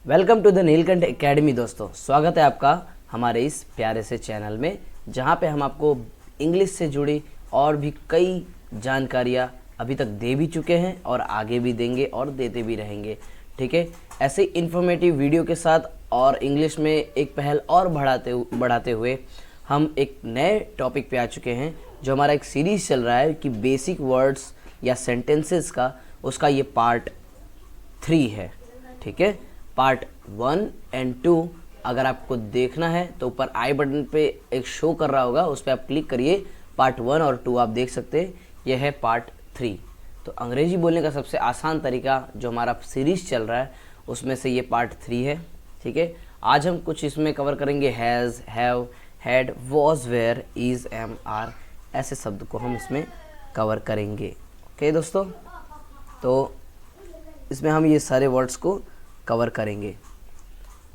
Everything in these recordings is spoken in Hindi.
Welcome to the Neelkanth academy. दोस्तों, स्वागत है आपका हमारे इस प्यारे से चैनल में, जहां पे हम आपको इंग्लिश से जुड़ी और भी कई जानकारियां अभी तक दे भी चुके हैं और आगे भी देंगे और देते भी रहेंगे। ठीक है, ऐसे इन्फॉर्मेटिव वीडियो के साथ और इंग्लिश में एक पहल और बढ़ाते हुए हम एक नए टॉपिक पे आ चुके हैं, जो हमारा एक सीरीज़ चल रहा है कि बेसिक वर्ड्स या सेंटेंसेस का, उसका ये पार्ट 3 है। ठीक है, पार्ट 1 एंड 2 अगर आपको देखना है तो ऊपर आई बटन पे एक शो कर रहा होगा, उस पर आप क्लिक करिए। पार्ट 1 और 2 आप देख सकते हैं, यह है पार्ट 3। तो अंग्रेजी बोलने का सबसे आसान तरीका जो हमारा सीरीज़ चल रहा है उसमें से ये पार्ट 3 है। ठीक है, आज हम कुछ इसमें कवर करेंगे has, have, had, was, were, is, am, are, ऐसे शब्द को हम इसमें कवर करेंगे। ओके दोस्तों, तो इसमें हम ये सारे वर्ड्स को कवर करेंगे।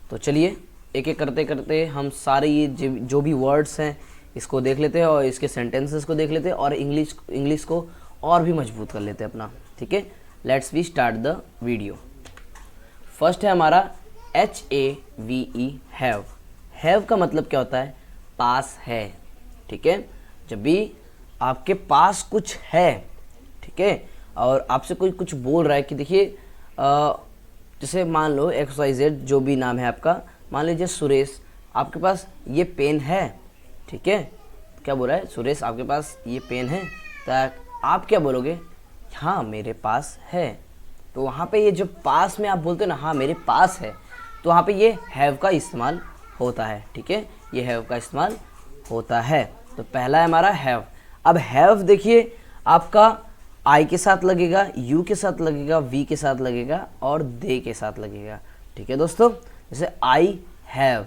तो चलिए एक एक करते करते हम सारे ये जो भी वर्ड्स हैं इसको देख लेते हैं और इसके सेंटेंसेस को देख लेते हैं और इंग्लिश को और भी मजबूत कर लेते हैं अपना। ठीक है, let's we start the video. First है हमारा HAVE, हैव। हैव का मतलब क्या होता है? पास है। ठीक है, जब भी आपके पास कुछ है, ठीक है, और आपसे कोई कुछ बोल रहा है कि देखिए जैसे मान लो XYZ जो भी नाम है आपका, मान लीजिए सुरेश, आपके पास ये पेन है। ठीक है, क्या बोल रहा है? सुरेश आपके पास ये पेन है। तो आप क्या बोलोगे? हाँ मेरे पास है। तो वहाँ पे ये जो पास में आप बोलते हो ना, हाँ मेरे पास है, तो वहाँ पे ये हैव का इस्तेमाल होता है। ठीक है, ये हैव का इस्तेमाल होता है। तो पहला है हमारा हैव। अब हैव देखिए आपका आई के साथ लगेगा, यू के साथ लगेगा, वी के साथ लगेगा और दे के साथ लगेगा। ठीक है दोस्तों, जैसे I have,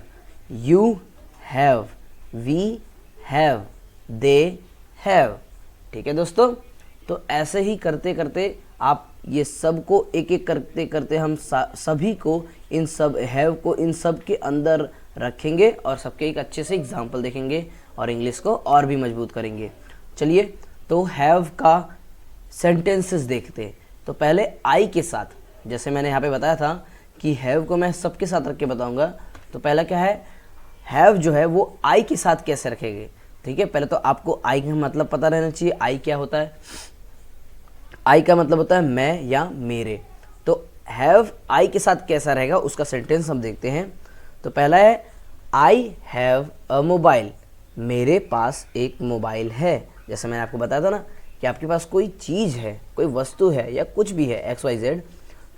you have, we have, they have. ठीक है दोस्तों, तो ऐसे ही करते करते आप ये सब को एक एक करते करते हम सभी को, इन सब हैव को इन सब के अंदर रखेंगे और सबके एक अच्छे से एग्जाम्पल देखेंगे और इंग्लिश को और भी मजबूत करेंगे। चलिए, तो हैव का सेंटेंसेस देखते हैं। तो पहले आई के साथ, जैसे मैंने यहाँ पे बताया था कि हैव को मैं सबके साथ रख के बताऊँगा। तो पहला क्या है? हैव जो है वो आई के साथ कैसे रखेंगे? ठीक है, पहले तो आपको आई का मतलब पता रहना चाहिए। आई क्या होता है? आई का मतलब होता है मैं या मेरे। तो हैव आई के साथ कैसा रहेगा उसका सेंटेंस हम देखते हैं। तो पहला है आई हैव अ मोबाइल, मेरे पास एक मोबाइल है। जैसे मैंने आपको बताया था ना कि आपके पास कोई चीज़ है, कोई वस्तु है या कुछ भी है XYZ,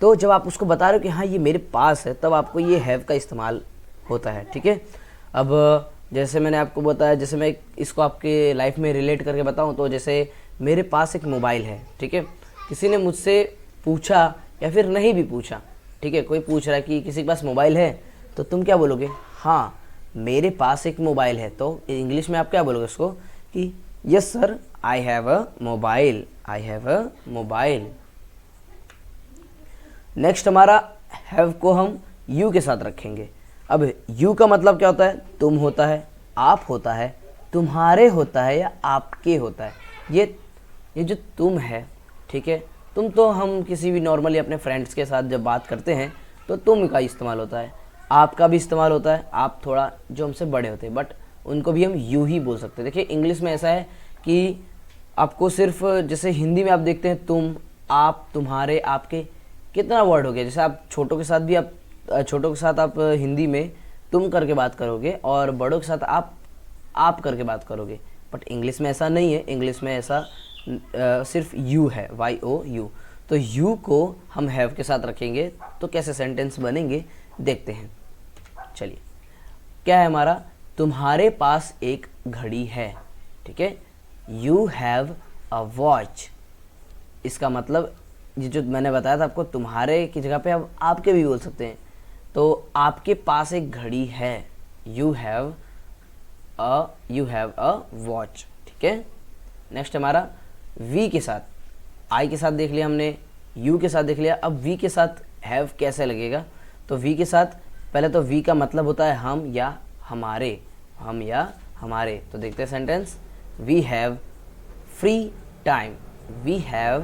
तो जब आप उसको बता रहे हो कि हाँ ये मेरे पास है, तब आपको ये हैव का इस्तेमाल होता है। ठीक है, अब जैसे मैंने आपको बताया, जैसे मैं इसको आपके लाइफ में रिलेट करके बताऊं, तो जैसे मेरे पास एक मोबाइल है। ठीक है, किसी ने मुझसे पूछा या फिर नहीं भी पूछा, ठीक है, कोई पूछ रहा है कि किसी के पास मोबाइल है, तो तुम क्या बोलोगे? हाँ मेरे पास एक मोबाइल है। तो इंग्लिश में आप क्या बोलोगे उसको कि yes sir I have a mobile, I have a mobile. Next हमारा हैव को हम यू के साथ रखेंगे। अब यू का मतलब क्या होता है? तुम होता है, आप होता है, तुम्हारे होता है या आपके होता है। ये जो तुम है, ठीक है, तुम तो हम किसी भी नॉर्मली अपने फ्रेंड्स के साथ जब बात करते हैं तो तुम का इस्तेमाल होता है, आपका भी इस्तेमाल होता है। आप थोड़ा जो हमसे बड़े होते हैं, बट उनको भी हम यू ही बोल सकते हैं। देखिए इंग्लिश में ऐसा है कि आपको सिर्फ, जैसे हिंदी में आप देखते हैं तुम, आप, तुम्हारे, आपके, कितना वर्ड हो गया। जैसे आप छोटों के साथ भी आप हिंदी में तुम करके बात करोगे और बड़ों के साथ आप करके बात करोगे। बट इंग्लिश में ऐसा नहीं है। इंग्लिश में ऐसा सिर्फ यू है, YOU। तो यू को हम हैव के साथ रखेंगे तो कैसे सेंटेंस बनेंगे देखते हैं। चलिए, क्या है हमारा? तुम्हारे पास एक घड़ी है। ठीक है, यू हैव अ वॉच। इसका मतलब ये जो मैंने बताया था आपको, तुम्हारे की जगह पे अब आपके भी बोल सकते हैं। तो आपके पास एक घड़ी है, यू हैव अ वॉच। ठीक है, नेक्स्ट हमारा वी के साथ, आई के साथ देख लिया हमने, यू के साथ देख लिया। अब वी के साथ हैव कैसे लगेगा? तो वी के साथ पहले तो वी का मतलब होता है हम या हमारे, हम या हमारे। तो देखते हैं sentence. We have free time, we have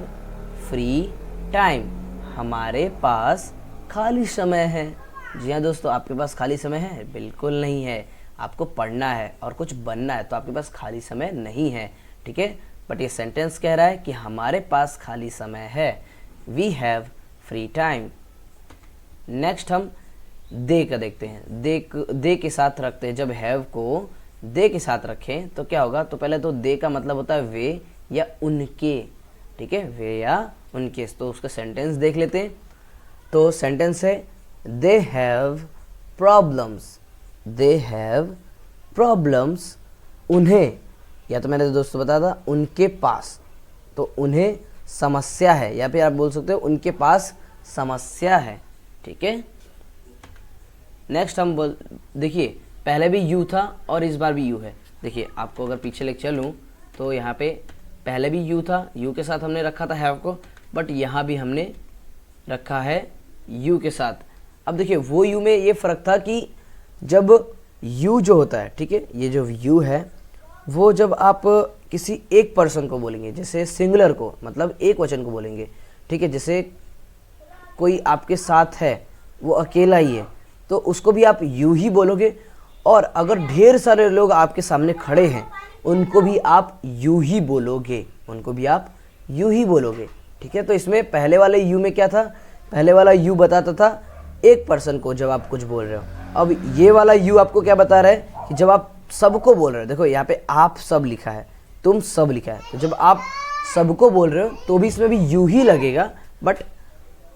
free time, हमारे पास खाली समय है। जी हाँ दोस्तों, आपके पास खाली समय है? बिल्कुल नहीं है। आपको पढ़ना है और कुछ बनना है, तो आपके पास खाली समय नहीं है, ठीक है। बट ये सेंटेंस कह रहा है कि हमारे पास खाली समय है, we have free time. Next हम दे का देखते हैं। दे के साथ रखते हैं। जब हैव को दे के साथ रखें तो क्या होगा? तो पहले तो दे का मतलब होता है वे या उनके, ठीक है, वे या उनके। तो उसका सेंटेंस देख लेते हैं। तो सेंटेंस है they have problems. They have problems, उन्हें, या तो मैंने दोस्तों बताया था उनके पास, तो उन्हें समस्या है, या फिर आप बोल सकते हो उनके पास समस्या है, ठीक है। नेक्स्ट हम देखिए, पहले भी यू था और इस बार भी यू है। देखिए, आपको अगर पीछे लेके चलूँ तो यहाँ पे पहले भी यू था, यू के साथ हमने रखा था हैव को, बट यहाँ भी हमने रखा है यू के साथ। अब देखिए, वो यू में ये फ़र्क था कि जब यू जो होता है, ठीक है, ये जो यू है वो जब आप किसी एक पर्सन को बोलेंगे, जैसे सिंगुलर को, मतलब एक वचन को बोलेंगे, ठीक है, जैसे कोई आपके साथ है, वो अकेला ही है, तो उसको भी आप यू ही बोलोगे। और अगर ढेर सारे लोग आपके सामने खड़े हैं, उनको भी आप यू ही बोलोगे, उनको भी आप यू ही बोलोगे, ठीक है। तो इसमें पहले वाले यू में क्या था? पहले वाला यू बताता था एक पर्सन को जब आप कुछ बोल रहे हो। अब ये वाला यू आपको क्या बता रहा है कि जब आप सबको बोल रहे हो। देखो यहाँ पे आप सब लिखा है, तुम सब लिखा है, तो जब आप सबको बोल रहे हो तो भी इसमें भी यू ही लगेगा, बट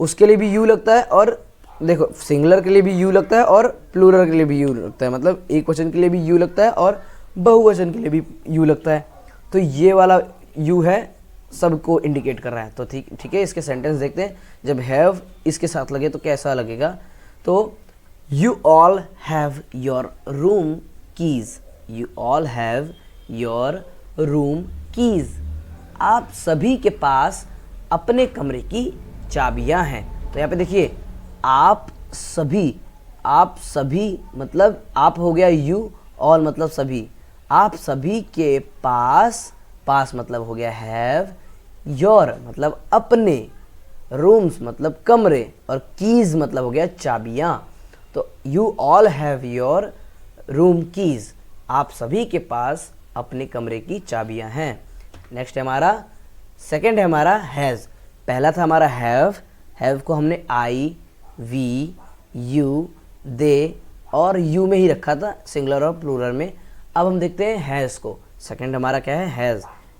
उसके लिए भी यू लगता है, और देखो सिंगुलर के लिए भी यू लगता है और प्लूरल के लिए भी यू लगता है, मतलब एक वचन के लिए भी यू लगता है और बहुवचन के लिए भी यू लगता है। तो ये वाला यू है, सबको इंडिकेट कर रहा है। तो ठीक है, इसके सेंटेंस देखते हैं। जब हैव इसके साथ लगे तो कैसा लगेगा? तो you all have your room keys. You all have your room keys. आप सभी के पास अपने कमरे की चाबियां हैं। तो यहाँ पे देखिए, आप सभी मतलब आप हो गया यू, ऑल मतलब सभी, आप सभी के पास, पास मतलब हो गया हैव, योर मतलब अपने, रूम्स मतलब कमरे, और कीज मतलब हो गया चाबियां। तो you all have your room keys. आप सभी के पास अपने कमरे की चाबियां हैं। नेक्स्ट है हमारा सेकंड है हमारा हैज़। पहला था हमारा हैव को हमने आई, वी, यू, दे और यू में ही रखा था, सिंगुलर और प्लूरल में। अब हम देखते हैं हैज़ को। सेकंड हमारा क्या है?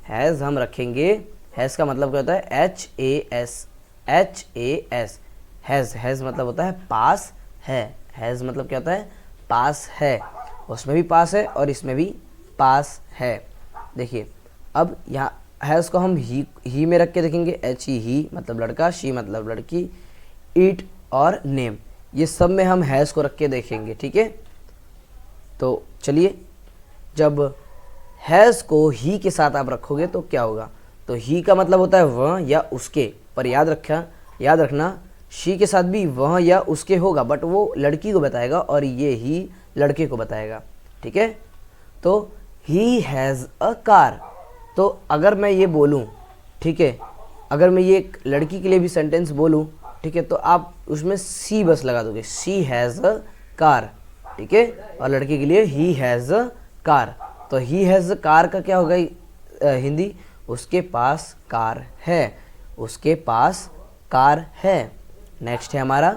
हैज़ हम रखेंगे। हैज़ का मतलब क्या होता है? HAS। हैज़ मतलब होता है पास है। हैज़ मतलब क्या होता है? पास है। उसमें भी पास है और इसमें भी पास है। देखिए, अब यहाँ हैज़ को हम ही में रख के देखेंगे। ही मतलब लड़का, शी मतलब लड़की, इट और नेम, ये सब में हम हैज़ को रख के देखेंगे, ठीक है। तो चलिए, जब हैज़ को ही के साथ आप रखोगे तो क्या होगा? तो ही का मतलब होता है वह या उसके, पर याद रखना शी के साथ भी वह या उसके होगा, बट वो लड़की को बताएगा और ये ही लड़के को बताएगा, ठीक है। तो ही हैज़ अ कार। तो अगर मैं ये बोलूँ, ठीक है, अगर मैं ये एक लड़की के लिए भी सेंटेंस बोलूँ, ठीक है, तो आप उसमें सी बस लगा दोगे, शी हैज़ अ कार, ठीक है। और लड़के के लिए ही हैज़ अ कार। तो ही हैज़ अ कार का क्या होगा हिंदी? उसके पास कार है, उसके पास कार है। नेक्स्ट है हमारा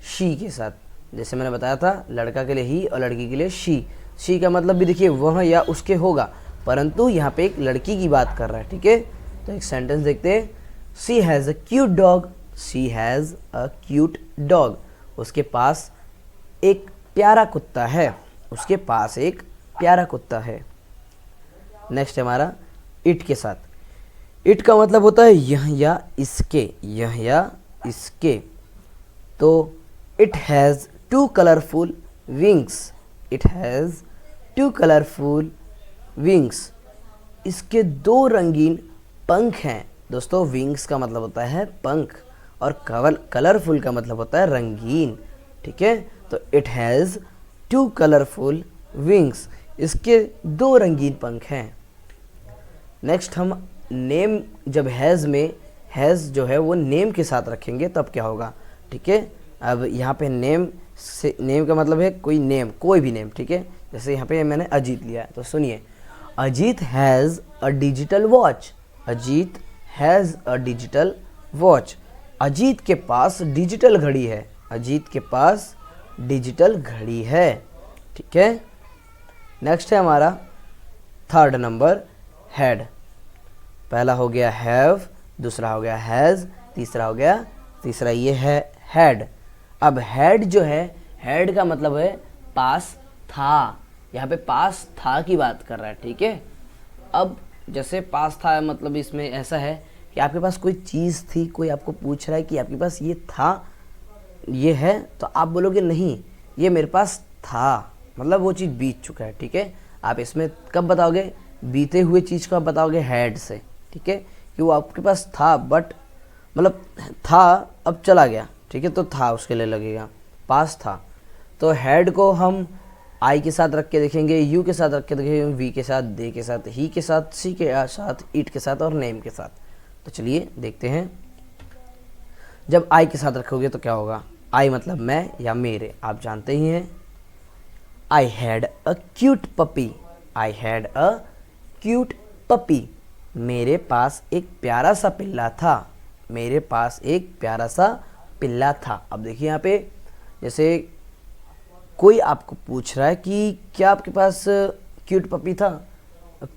शी के साथ। जैसे मैंने बताया था, लड़का के लिए ही और लड़की के लिए शी। शी का मतलब भी देखिए वह या उसके होगा, परंतु यहाँ पे एक लड़की की बात कर रहा है, ठीक है। तो एक सेंटेंस देखते हैं। She has a cute dog. She has a cute dog. उसके पास एक प्यारा कुत्ता है, उसके पास एक प्यारा कुत्ता है। नेक्स्ट है हमारा इट के साथ। इट का मतलब होता है यह या इसके, यह या इसके। तो it has 2 colourful wings. It has 2 colourful wings. इसके 2 रंगीन पंख हैं। दोस्तों, विंग्स का मतलब होता है पंख और कलरफुल का मतलब होता है रंगीन, ठीक है। तो इट हैज़ 2 कलरफुल विंग्स। इसके 2 रंगीन पंख हैं। नेक्स्ट हम नेम, जब हैज़ में हैज़ जो है वो नेम के साथ रखेंगे तब क्या होगा, ठीक है। अब यहाँ पे नेम से, नेम का मतलब है कोई नेम, कोई भी नेम, ठीक है। जैसे यहाँ पे मैंने अजीत लिया है, तो सुनिए, Ajit has a digital watch. Ajit has a digital watch. Ajit के पास डिजिटल घड़ी है। अजीत के पास डिजिटल घड़ी है, ठीक है। नेक्स्ट है हमारा थर्ड नंबर, हैड। पहला हो गया हैव, दूसरा हो गया हैज़, तीसरा ये है हैड। अब हैड जो है, हैड का मतलब है पास था। यहाँ पे पास था की बात कर रहा है, ठीक है। अब जैसे पास था मतलब इसमें ऐसा है कि आपके पास कोई चीज़ थी, कोई आपको पूछ रहा है कि आपके पास ये था, ये है, तो आप बोलोगे नहीं ये मेरे पास था, मतलब वो चीज़ बीत चुका है, ठीक है। आप इसमें कब बताओगे, बीते हुए चीज़ को आप बताओगे हैड से, ठीक है, कि वो आपके पास था, बट मतलब था अब चला गया, ठीक है, तो था उसके लिए लगेगा, पास था। तो हैड को हम आई के साथ रख के देखेंगे, यू के साथ रख के देखेंगे, वी के साथ, दे के साथ, ही के साथ, सी के साथ, इट के साथ और नेम के साथ। तो चलिए देखते हैं। जब आई के साथ रखोगे तो क्या होगा, आई मतलब मैं या मेरे, आप जानते ही हैं। I had a cute puppy. I had a cute puppy. मेरे पास एक प्यारा सा पिल्ला था। मेरे पास एक प्यारा सा पिल्ला था। अब देखिए यहाँ पे, जैसे कोई आपको पूछ रहा है कि क्या आपके पास क्यूट पपी था,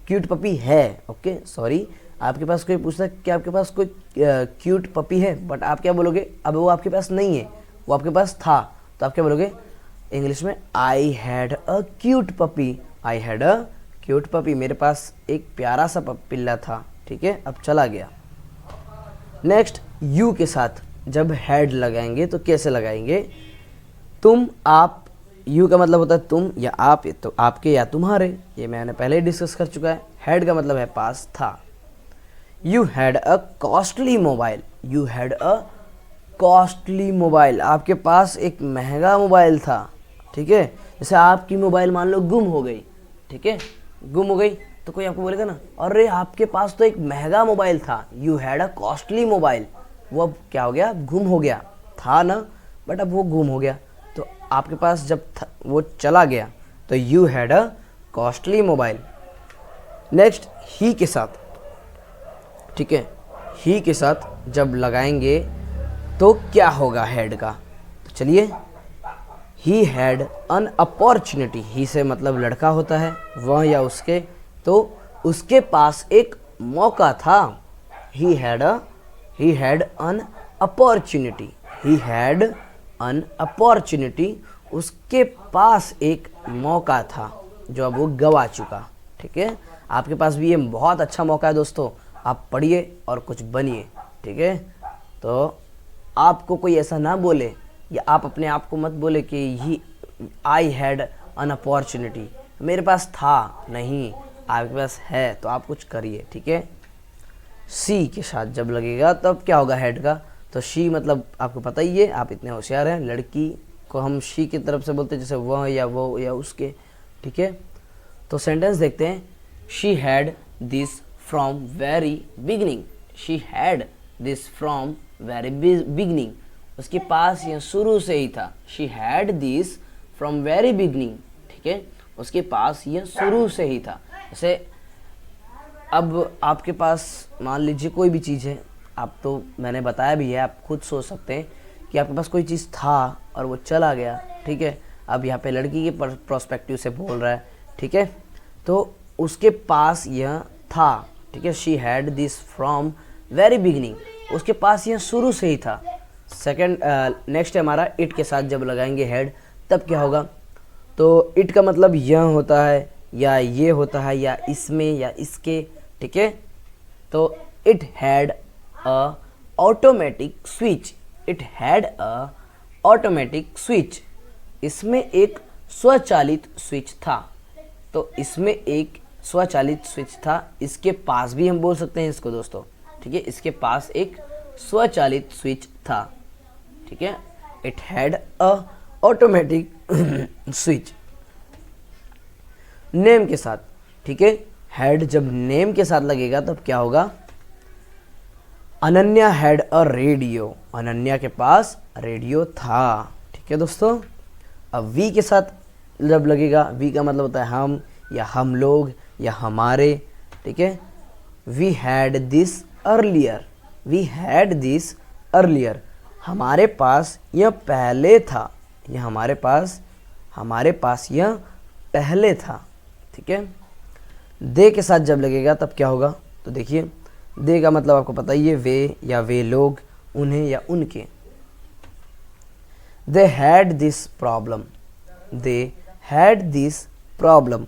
क्यूट पपी है, ओके सॉरी, आपके पास कोई पूछ रहा है कि आपके पास कोई क्यूट पपी है, बट आप क्या बोलोगे, अब वो आपके पास नहीं है, वो आपके पास था, तो आप क्या बोलोगे इंग्लिश में, I had a cute puppy. I had a cute puppy. मेरे पास एक प्यारा सा पिल्ला था, ठीक है। अब चला गया। नेक्स्ट, यू के साथ जब हैड लगाएंगे तो कैसे लगाएंगे, तुम, आप। यू का मतलब होता है तुम या आप, तो आपके या तुम्हारे, ये मैंने पहले ही डिस्कस कर चुका है। हैड का मतलब है पास था। You had a costly mobile. You had a costly mobile. आपके पास एक महंगा मोबाइल था, ठीक है। जैसे आपकी मोबाइल मान लो गुम हो गई, ठीक है, गुम हो गई, तो कोई आपको बोलेगा ना, अरे आपके पास तो एक महंगा मोबाइल था, you had a costly mobile. वो अब क्या हो गया, गुम हो गया, था ना, बट अब वो गुम हो गया, तो आपके पास जब वो चला गया, तो you had a costly mobile. Next, he के साथ, ठीक है, ही के साथ जब लगाएंगे तो क्या होगा हैड का, तो चलिए, ही हैड अन अपॉर्चुनिटी। ही से मतलब लड़का होता है, वह या उसके, तो उसके पास एक मौका था। He had an opportunity. He had an opportunity. उसके पास एक मौका था जो अब वो गवा चुका, ठीक है। आपके पास भी ये बहुत अच्छा मौका है दोस्तों, आप पढ़िए और कुछ बनिए, ठीक है। तो आपको कोई ऐसा ना बोले, या आप अपने आप को मत बोले कि ही आई हैड अन अपॉर्चुनिटी, मेरे पास था, नहीं, आपके पास है, तो आप कुछ करिए, ठीक है। सी के साथ जब लगेगा तब क्या होगा हैड का, तो शी मतलब आपको पता ही है, आप इतने होशियार हैं, लड़की को हम शी की तरफ से बोलते हैं, जैसे वह या वो या उसके, ठीक है। तो सेंटेंस देखते हैं, she had this from very beginning. She had this from very beginning. उसके पास यह शुरू से ही था। She had this from very beginning, ठीक है, उसके पास यह शुरू से ही था। जैसे अब आपके पास मान लीजिए कोई भी चीज़ है, आप तो मैंने बताया भी है, आप खुद सोच सकते हैं कि आपके पास कोई चीज़ था और वो चला गया, ठीक है। अब यहाँ पे लड़की के प्रोस्पेक्टिव से बोल रहा है, ठीक है, तो उसके पास यह था, ठीक है। She had this from very beginning, उसके पास यह शुरू से ही था। सेकंड, नेक्स्ट है हमारा इट के साथ जब लगाएंगे हेड तब क्या होगा, तो इट का मतलब यह होता है या ये होता है या इसमें या इसके, ठीक है। तो it had a automatic switch. It had a automatic switch. इसमें एक स्वचालित स्विच था, तो इसमें एक स्वचालित स्विच था। इसके पास भी हम बोल सकते हैं इसको दोस्तों, ठीक है, इसके पास एक स्वचालित स्विच था, ठीक है। It had a automatic switch. Name के साथ, ठीक है, हैड जब नेम के साथ लगेगा तब क्या होगा, Ananya had a radio, Ananya के पास रेडियो था। ठीक है दोस्तों। अब वी के साथ जब लगेगा, वी का मतलब होता है हम या हम लोग या हमारे। ठीक है। We had this earlier, we had this earlier, हमारे पास यह पहले था, यह हमारे पास यह पहले था। ठीक है। दे के साथ जब लगेगा तब क्या होगा, तो देखिए दे का मतलब आपको पता ही है, वे या वे लोग, उन्हें या उनके। They had this problem, they had this problem,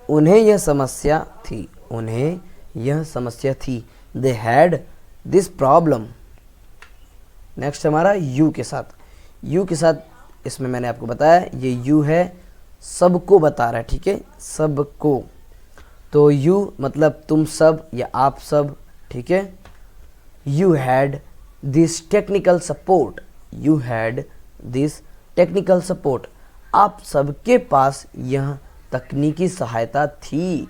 उन्हें यह समस्या थी, उन्हें यह समस्या थी। They had this problem. Next हमारा यू के साथ, यू के साथ इसमें मैंने आपको बताया ये यू है, सबको बता रहा है। ठीक है, सबको। तो यू मतलब तुम सब या आप सब। ठीक है। You had this technical support, you had this technical support, आप सबके पास यह तकनीकी सहायता थी,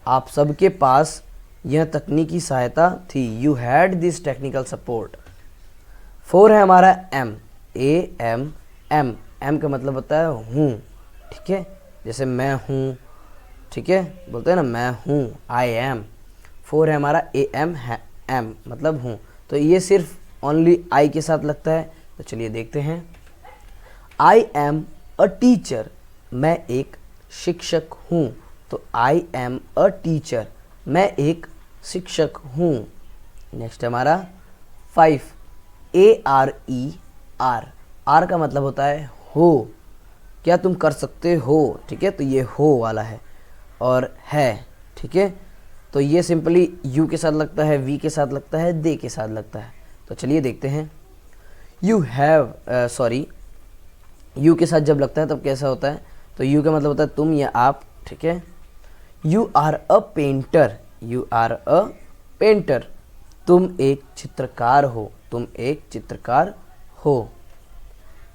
आप सबके पास यह तकनीकी सहायता थी। You had this technical support. 4 है हमारा am, A M am, am का मतलब होता है हूँ। ठीक है, जैसे मैं हूँ। ठीक है, बोलते हैं ना मैं हूँ, आई एम। 4 है हमारा ए एम है, एम मतलब हूँ। तो ये सिर्फ ओनली आई के साथ लगता है। तो चलिए देखते हैं। आई एम अ टीचर, मैं एक शिक्षक हूँ। तो आई एम अ टीचर, मैं एक शिक्षक हूँ। नेक्स्ट हमारा 5, A R E are, are का मतलब होता है हो, क्या तुम कर सकते हो। ठीक है, तो ये हो वाला है और है। ठीक है, तो ये सिंपली यू के साथ लगता है, वी के साथ लगता है, दे के साथ लगता है। तो चलिए देखते हैं। यू हैव यू के साथ जब लगता है तब कैसा होता है, तो यू का मतलब होता है तुम या आप। ठीक है। You are a painter, you are a painter, तुम एक चित्रकार हो, तुम एक चित्रकार हो।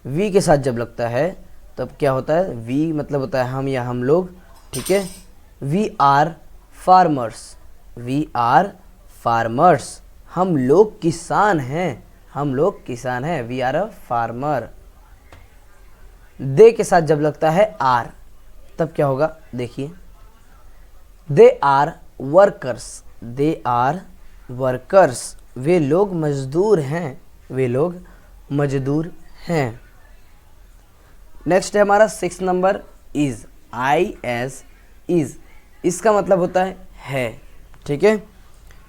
वी के साथ जब लगता है तब क्या होता है, वी मतलब होता है हम या हम लोग। ठीक है। We are farmers, we are farmers, हम लोग किसान हैं, हम लोग किसान हैं। We are a farmer. They के साथ जब लगता है आर तब क्या होगा, देखिए they are workers, they are workers, वे लोग मजदूर हैं, वे लोग मजदूर हैं। नेक्स्ट है हमारा 6 number is, I S is, इसका मतलब होता है। ठीक है,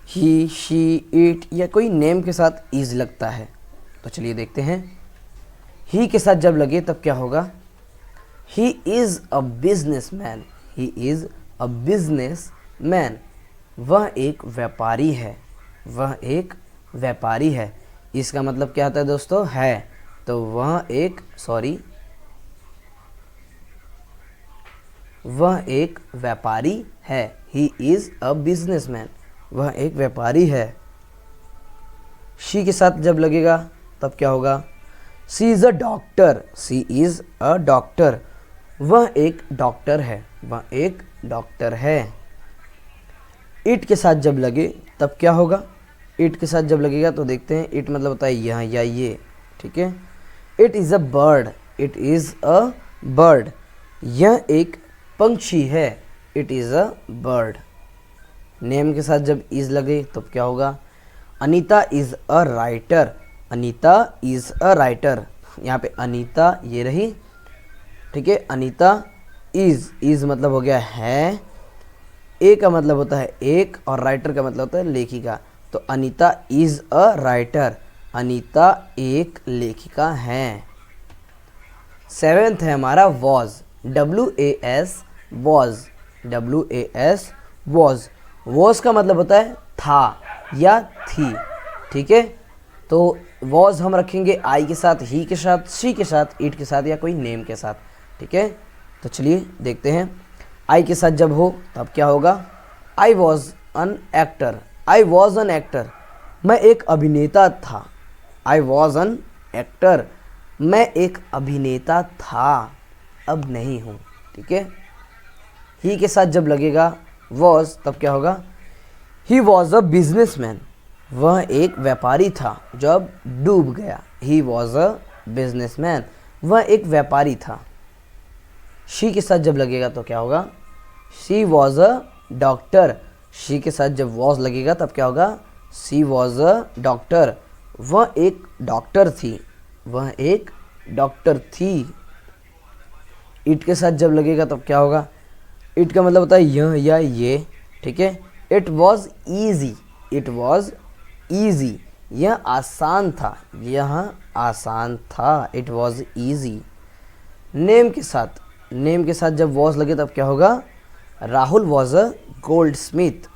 ही शी इट या कोई नेम के साथ इज लगता है। तो चलिए देखते हैं। ही के साथ जब लगे तब क्या होगा, he is a businessman, he is a businessman, वह एक व्यापारी है, वह एक व्यापारी है। इसका मतलब क्या आता है दोस्तों, है। तो वह एक व्यापारी है। ही इज अ बिजनेसमैन, वह एक व्यापारी है। शी के साथ जब लगेगा तब क्या होगा, she is a doctor, she is a doctor, वह एक डॉक्टर है, वह एक डॉक्टर है। इट के साथ जब लगे तब क्या होगा, इट के साथ जब लगेगा तो देखते हैं। इट मतलब होता है यह या ये। ठीक है। It is a bird, it is a bird, यह एक पंछी है। It is a bird. Name के साथ जब इज लगे तो क्या होगा, Anita is a writer, Anita is a writer, यहाँ पे अनीता ये रही। ठीक है, अनीता इज़ मतलब हो गया है, ए का मतलब होता है एक और राइटर का मतलब होता है लेखिका। तो Anita is a writer, Anita एक लेखिका है। 7th है हमारा was, WAS was, WAS was, was का मतलब होता है था या थी। ठीक है, तो वॉज हम रखेंगे आई के साथ, ही के साथ, शी के साथ, इट के साथ या कोई नेम के साथ। ठीक है, तो चलिए देखते हैं। आई के साथ जब हो तब क्या होगा, I was an actor, I was an actor, मैं एक अभिनेता था। आई वॉज एन एक्टर, मैं एक अभिनेता था, अब नहीं हूँ। ठीक है। ही के साथ जब लगेगा वॉज तब क्या होगा, ही वॉज अ बिजनेसमैन, वह एक व्यापारी था जो अब डूब गया। ही वॉज अ बिजनेसमैन, वह एक व्यापारी था। शी के साथ जब लगेगा तो क्या होगा? She was a doctor. She के साथ जब वॉज लगेगा तब क्या होगा? शी वॉज अ डॉक्टर, वह एक डॉक्टर थी। वह एक डॉक्टर थी। इट के साथ जब लगेगा तब क्या होगा? इट का मतलब होता है यह या ये, ठीक है। It was easy, it was easy, यह आसान था, यह आसान था। It was easy. नेम के साथ, नेम के साथ जब वॉज लगे तब क्या होगा? Rahul was a gold Smith.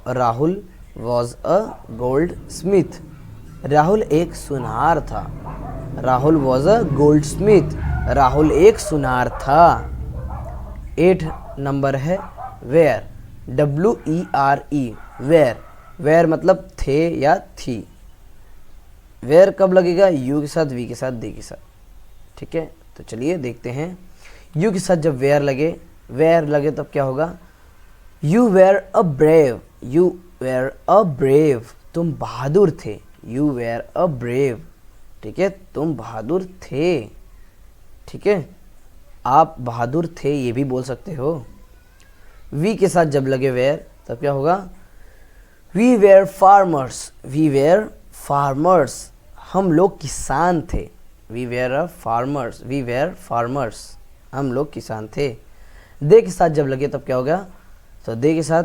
Rahul was a gold Smith, Rahul एक सुनार था। Rahul was a gold Smith, Rahul एक सुनार था। 8 नंबर है वेयर, WERE, वेयर। वेयर मतलब थे या थी। वेयर कब लगेगा? यू के साथ, वी के साथ, दे के साथ, ठीक है। तो चलिए देखते हैं। यू के साथ जब वेयर लगे तब क्या होगा? You were a brave, you were a brave, तुम बहादुर थे। यू वेयर अ ब्रेव, ठीक है, तुम बहादुर थे, ठीक है, आप बहादुर थे ये भी बोल सकते हो। वी के साथ जब लगे वेयर तब क्या होगा? We were farmers, we were farmers, हम लोग किसान थे। We were a farmers, we were farmers, हम लोग किसान थे। दे के साथ जब लगे तब क्या होगा? तो दे के साथ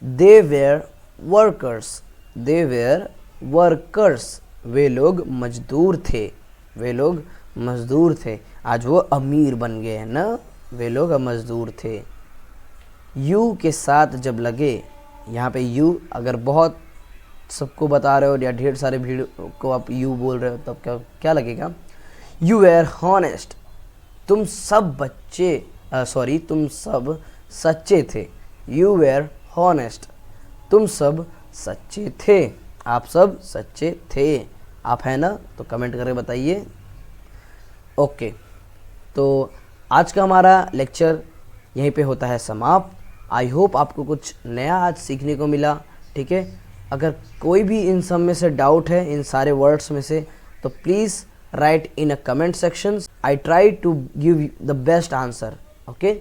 they were workers, they were workers, वे लोग मजदूर थे, वे लोग मजदूर थे। आज वो अमीर बन गए हैं ना, वे लोग मजदूर थे। यू के साथ जब लगे, यहाँ पे यू अगर बहुत सबको बता रहे हो या ढेर सारे भीड़ को आप यू बोल रहे हो तब क्या क्या लगेगा? यू वेयर हॉनेस्ट, तुम सब तुम सब सच्चे थे। यू वेयर हॉनेस्ट, तुम सब सच्चे थे, आप सब सच्चे थे। आप है ना? तो कमेंट करके बताइए। ओके, तो आज का हमारा लेक्चर यहीं पे होता है समाप्त। आई होप आपको कुछ नया आज सीखने को मिला, ठीक है। अगर कोई भी इन सब में से डाउट है, इन सारे वर्ड्स में से, तो please write in a comment section. I try to give the best answer, okay.